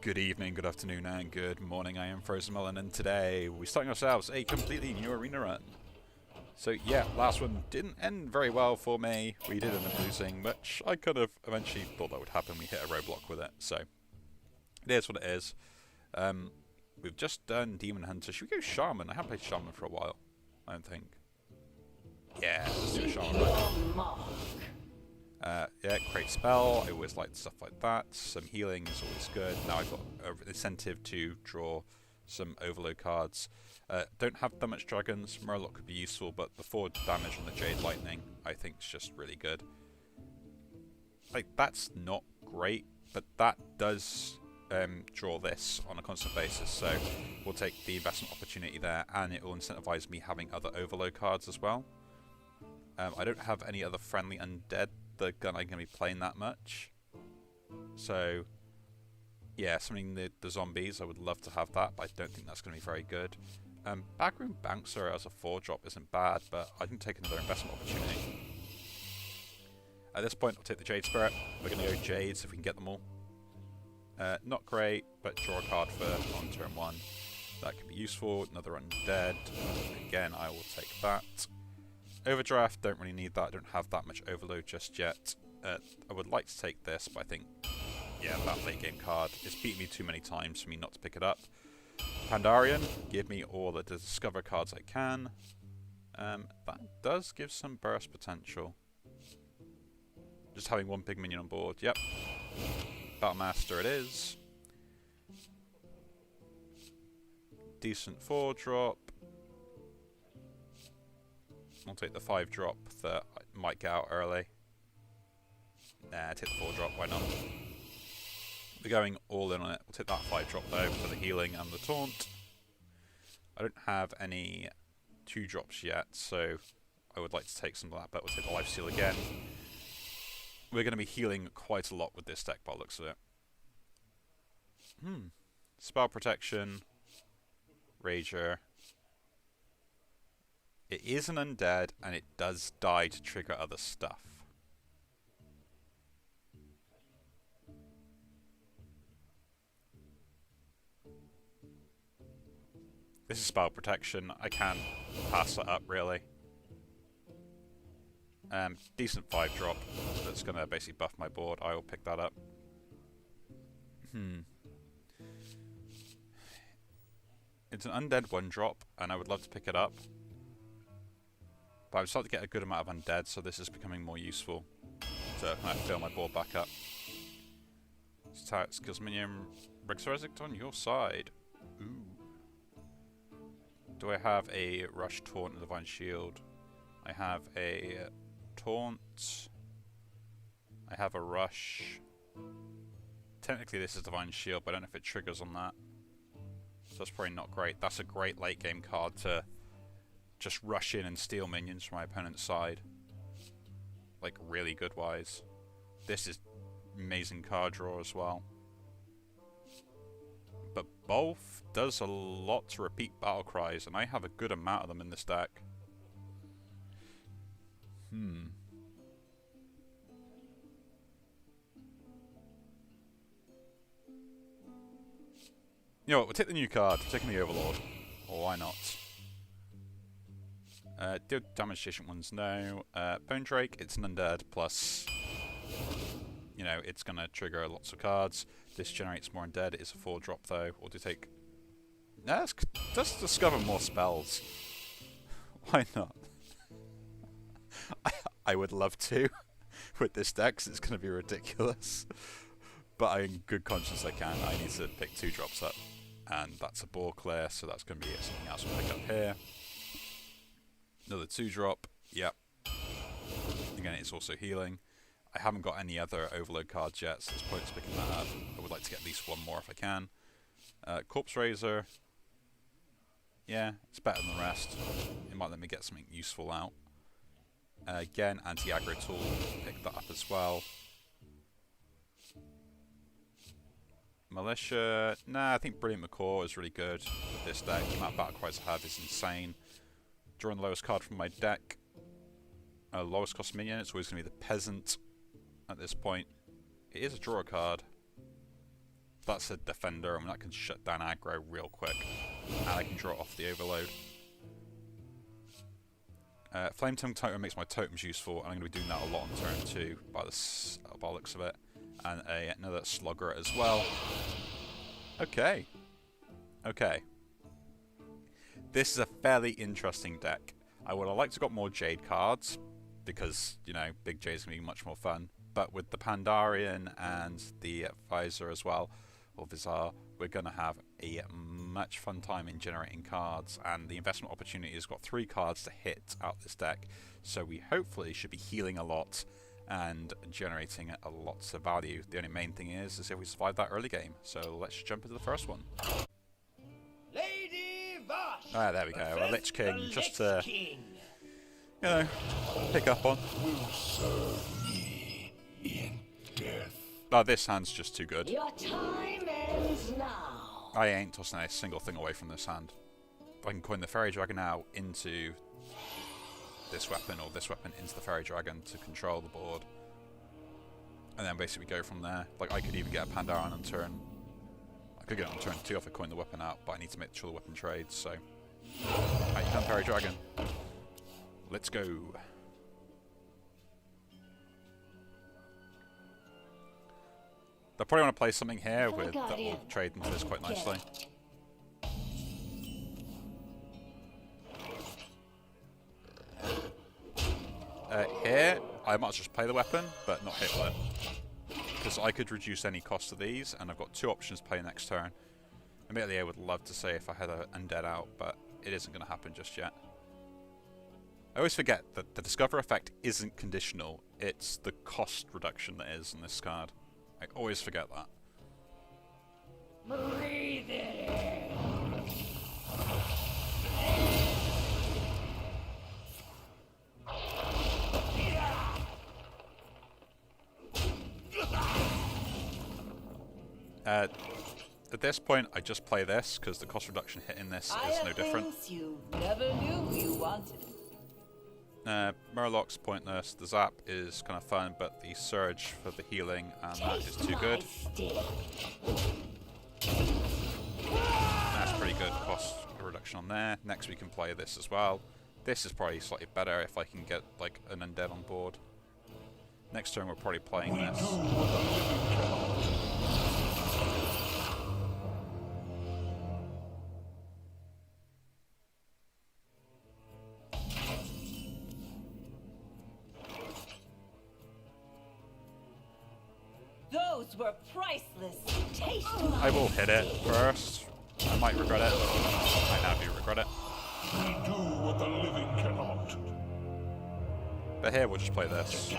Good evening, good afternoon, and good morning. I am Frozen Melon, and today we're starting ourselves a completely new arena run. So yeah, last one didn't end very well for me. We did end up losing, which I could have eventually thought that would happen. We hit a roadblock with it, so it is what it is. We've just done Demon Hunter. Should we go Shaman? I haven't played Shaman for a while, I don't think. Yeah, let's do a Shaman right. Yeah, create spell. I always like stuff like that. Some healing is always good. Now I've got an incentive to draw some overload cards. Don't have that much dragons. Murloc could be useful, but the 4 damage on the Jade Lightning I think is just really good. Like, that's not great, but that does draw this on a constant basis, so we'll take the investment opportunity there, and it will incentivize me having other overload cards as well. I don't have any other friendly undead the gun I'm going to be playing that much. So, yeah, something the zombies, I would love to have that, but I don't think that's going to be very good. Backroom Bouncer as a 4-drop isn't bad, but I can take another investment opportunity. At this point, I'll take the Jade Spirit. We're going to go Jades if we can get them all. Not great, but draw a card for on turn 1. That could be useful. Another undead. Again, I will take that. Overdraft, don't really need that. I don't have that much overload just yet. I would like to take this, but I think, yeah, that late game card is beaten me too many times for me not to pick it up. Pandarian, give me all the discover cards I can. That does give some burst potential. Just having one big minion on board, yep. Battlemaster it is. Decent 4-drop. I'll take the 5-drop that I might get out early. Nah, take the 4-drop, why not? We're going all in on it. We'll take that 5-drop though for the healing and the taunt. I don't have any 2-drops yet, so I would like to take some of that, but we'll take the life steal again. We're going to be healing quite a lot with this deck by the looks of it. Spell protection, Rager. It is an undead, and it does die to trigger other stuff. This is spell protection. I can pass that up, really. Decent 5-drop that's going to basically buff my board. I will pick that up. It's an undead 1-drop, and I would love to pick it up. But I'm starting to get a good amount of undead, so this is becoming more useful to kind of fill my board back up. Skills minion, Resurrect on your side. Ooh. Do I have a Rush, Taunt, and Divine Shield? I have a Taunt. I have a Rush. Technically this is Divine Shield, but I don't know if it triggers on that. So that's probably not great. That's a great late game card to just rush in and steal minions from my opponent's side. Like, really good wise. This is amazing card draw as well. But both does a lot to repeat battle cries, and I have a good amount of them in this deck. You know what, we'll take the new card. We're taking the Overlord. Or why not? Deal damage to adjacent ones, no. Bone Drake, it's an undead, plus, you know, it's going to trigger lots of cards. This generates more undead. It's a 4-drop though. Or do take... No, let's discover more spells. Why not? I would love to with this deck, because it's going to be ridiculous. But I, in good conscience, I can. I need to pick 2-drops up. And that's a ball clear, so that's going to be something else we'll pick up here. Another 2-drop, yep. Again, it's also healing. I haven't got any other overload cards yet, so it's pointless picking that up. I would like to get at least one more if I can. Corpse Razor. Yeah, it's better than the rest. It might let me get something useful out. Again, anti-aggro tool, pick that up as well. Militia, nah, I think Brilliant Macaw is really good with this deck. The amount of battle cries I have is insane. Drawing the lowest card from my deck. Lowest cost minion, it's always going to be the Peasant at this point. It is a draw card. That's a defender, and that can shut down aggro real quick. And I can draw off the overload. Flame Tongue Totem makes my totems useful, and I'm going to be doing that a lot on turn 2 by the looks of it. And another Slugger as well. Okay. Okay. This is a fairly interesting deck. I would have liked to have got more Jade cards, because, you know, big Jade's going to be much more fun. But with the Pandarian and the Visor as well, or Visar, we're going to have a much fun time in generating cards, and the investment opportunity has got 3 cards to hit out this deck, so we hopefully should be healing a lot and generating a lots of value. The only main thing is if we survive that early game. So let's jump into the first one. Lady Vosh, Ah, there we go, a Lich King, just to, King. you know, pick up on. Will serve me in death. Oh, this hand's just too good. Your time ends now. I ain't tossing a single thing away from this hand. If I can coin the Fairy Dragon now into this weapon, or this weapon into the Fairy Dragon to control the board, and then basically go from there. Like, I could even get a Pandaren on turn. I could get it on turn 2 if I coin the weapon out, but I need to make sure the weapon trades, so. Right, you come Fairy Dragon. Let's go. They'll probably want to play something here with that will trade into this quite nicely. Here, I might just play the weapon, but not hit with it. Because I could reduce any cost of these, and I've got 2 options to play next turn. Immediately I would love to say if I had an Undead out, but it isn't going to happen just yet. I always forget that the Discover effect isn't conditional, it's the cost reduction that is in this card. I always forget that. Breathe it in. At this point, I just play this, because the cost reduction hit in this is no different. You never knew you wanted. Murloc's pointless, the Zap is kind of fun, but the Surge for the healing, and that is too good. That's pretty good cost reduction on there. Next we can play this as well. This is probably slightly better if I can get like an Undead on board. Next turn we're probably playing this. Those were priceless. Taste I will hit it first. I might regret it. I now do regret it. We do what the living cannot. But here we'll just play this.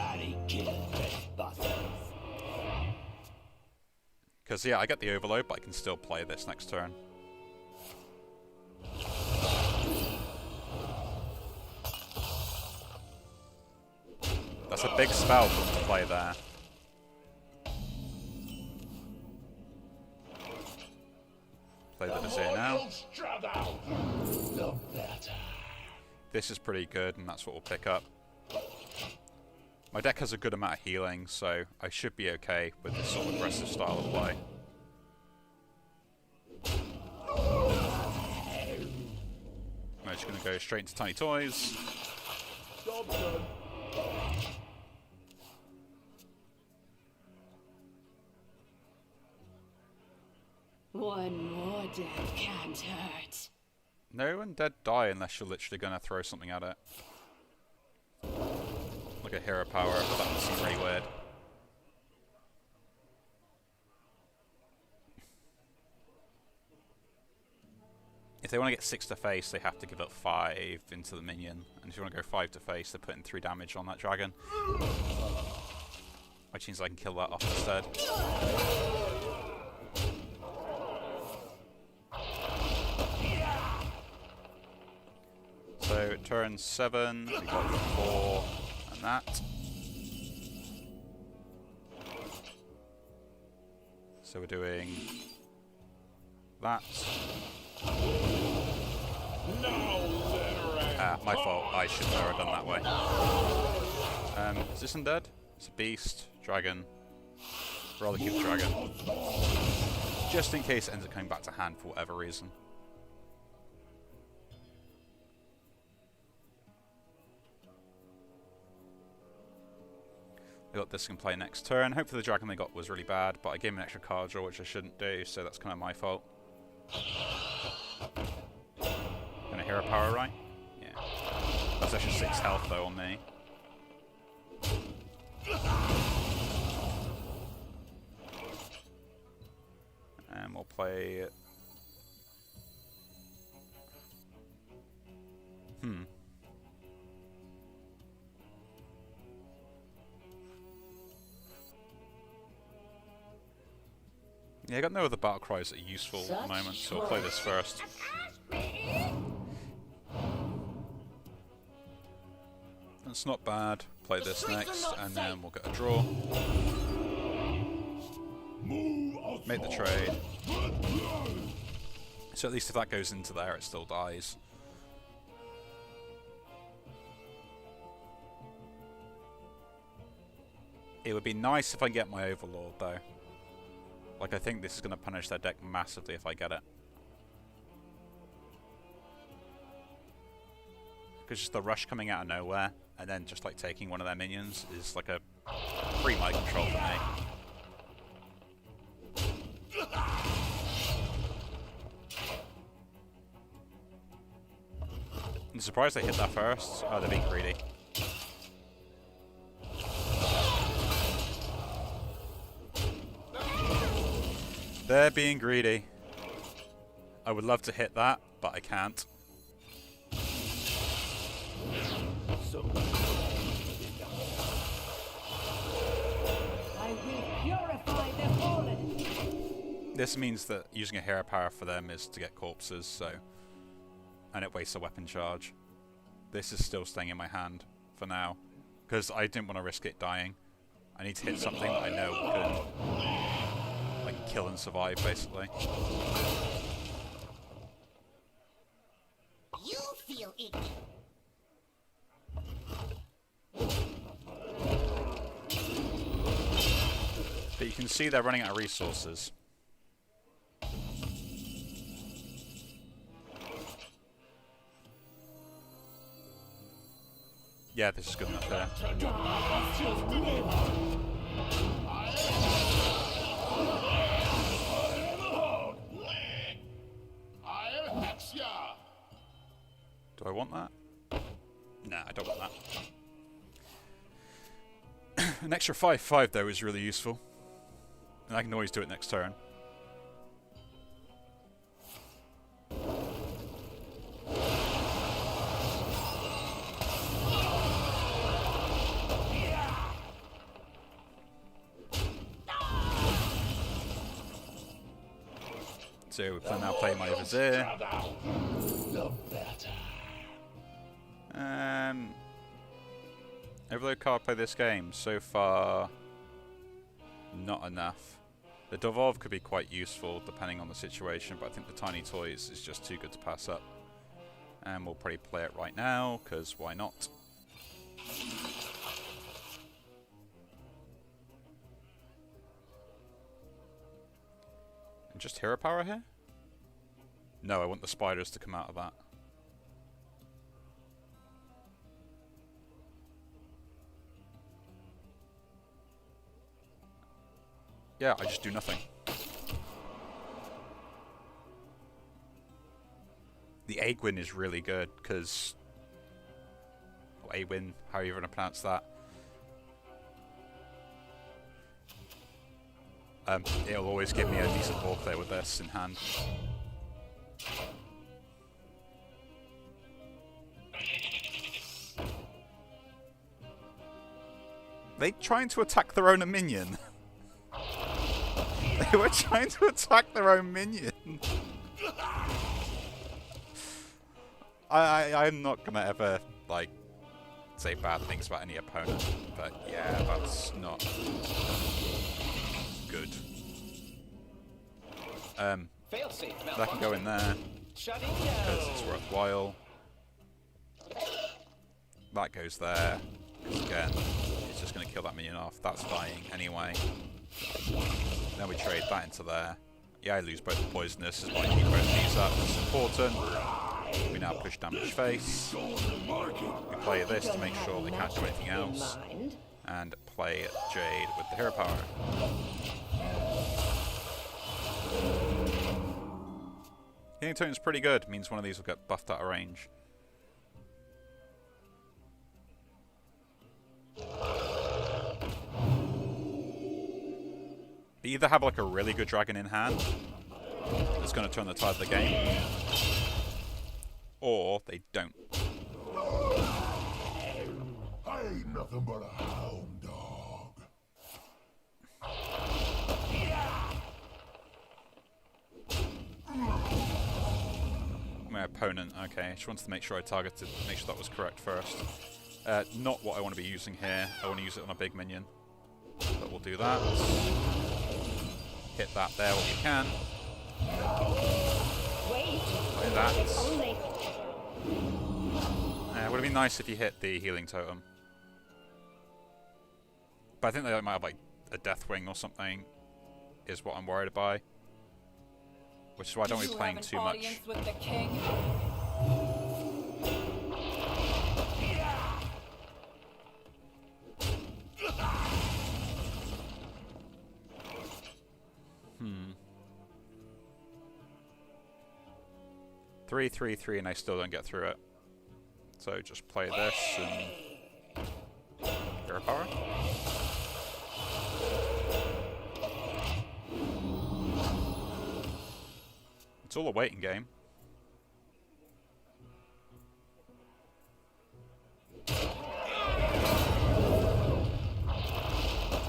Because yeah, I get the overload, but I can still play this next turn. That's a big spell for them to play there. Play the Vizier now. This is pretty good, and that's what we'll pick up. My deck has a good amount of healing, so I should be okay with this sort of aggressive style of play. I'm just going to go straight into Tiny Toys. One more death can't hurt. No Undead die unless you're literally going to throw something at it. Like a hero power, but that would seem pretty weird. If they want to get 6 to face, they have to give up 5 into the minion. And if you want to go 5 to face, they're putting 3 damage on that dragon. Which means I can kill that off instead. So turn 7, we got 4 and that. So we're doing that. Ah, my fault. I should have never done that way. Is this undead? It's a beast, dragon. Rather keep the dragon. just in case it ends up coming back to hand for whatever reason. I got this can play next turn. Hopefully the dragon they got was really bad, but I gave him an extra card draw, which I shouldn't do, so that's kind of my fault. Gonna hero power, right? Yeah. That's actually 6 health though on me. And we'll play... Yeah, I got no other battle cries that are useful at the moment, so I'll play this first. That's not bad. Play this next, and then we'll get a draw. Make the trade. So at least if that goes into there, it still dies. It would be nice if I get my Overlord, though. Like, I think this is going to punish their deck massively if I get it. Because just the rush coming out of nowhere, and then just like taking one of their minions is like a free mind control for me. I'm surprised they hit that first. Oh, they're being greedy. They're being greedy. I would love to hit that, but I can't. I will purify the fallen. This means that using a hero power for them is to get corpses, so... And it wastes a weapon charge. This is still staying in my hand for now, because I didn't want to risk it dying. I need to hit something that I know can... like, kill and survive, basically. You feel it. But you can see they're running out of resources. Yeah, this is good enough there. Do I want that? Nah, I don't want that. An extra 5/5 though is really useful. And I can always do it next turn. So we'll now play my Vizier. Overload card play this game. So far, not enough. The Dovov could be quite useful depending on the situation, but I think the Tiny Toys is just too good to pass up. And we'll probably play it right now, because why not? And just hero power here? No, I want the spiders to come out of that. Yeah, I just do nothing. The Aegwin is really good, because... Or Aegwin, how are you going to pronounce that? It'll always give me a decent ball player with this in hand. They trying to attack their own minion. They were trying to attack their own minion. I'm not gonna ever like say bad things about any opponent, but yeah, that's not good. That can go in there because it's worthwhile. That goes there because again, it's just gonna kill that minion off. That's dying anyway. Then we trade that into there, Yeah, I lose both the poisonous, but I keep both these up. It's important. We now push damage face. We play this to make sure they can't do anything else. And play Jade with the hero power. Healing Totem's pretty good. Means one of these will get buffed out of range. They either have like a really good dragon in hand that's going to turn the tide of the game, or they don't. I ain't nothing but a hound dog. My opponent, okay. She wants to make sure I targeted, make sure that was correct first. Not what I want to be using here. I want to use it on a big minion. But we'll do that. Hit that there when you can. Play that. It would have been nice if you hit the healing totem. But I think they might have like a Deathwing or something, is what I'm worried about. Which is why I don't be playing too much. With the king? 3-3-3 and I still don't get through it. So just play this and hero power. It's all a waiting game.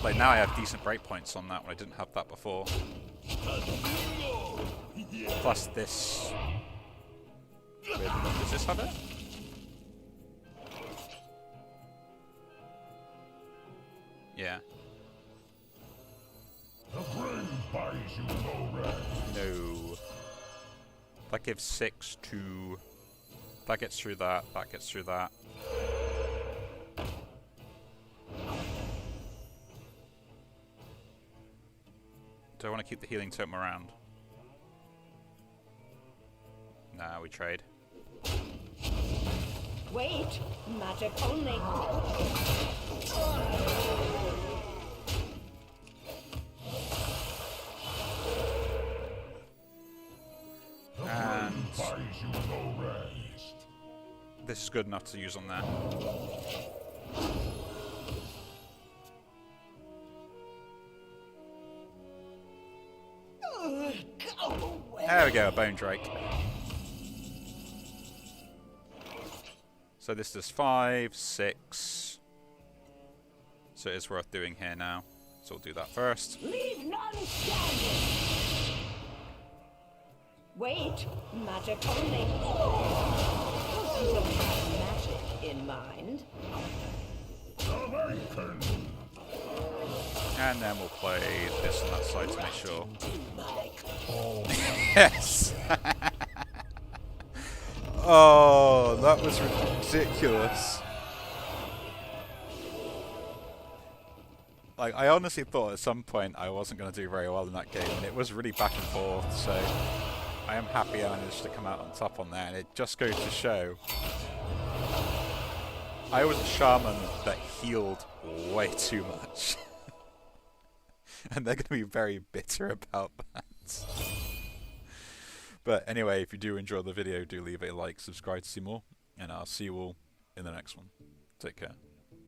Like now I have decent breakpoints on that when I didn't have that before. Plus this. Does this have it? Yeah. The brave buys you no rest. No. That gives 6 to... That gets through that, that gets through that. Do I want to keep the healing totem around? Nah, we trade. Wait, magic only. And Buys you no rest. this is good enough to use on there. There we go, a Bone Drake. So this is 5, 6. So it is worth doing here now. So we'll do that first. Leave none standing. Wait, magic only. You don't have magic in mind. Awaken. And then we'll play this on that side to make sure. Yes! Oh, that was ridiculous. Like, I honestly thought at some point I wasn't going to do very well in that game, and it was really back and forth, so I am happy I managed to come out on top on there, and it just goes to show I was a shaman that healed way too much. And they're going to be very bitter about that. But anyway, if you do enjoy the video, do leave a like, subscribe to see more, and I'll see you all in the next one. Take care.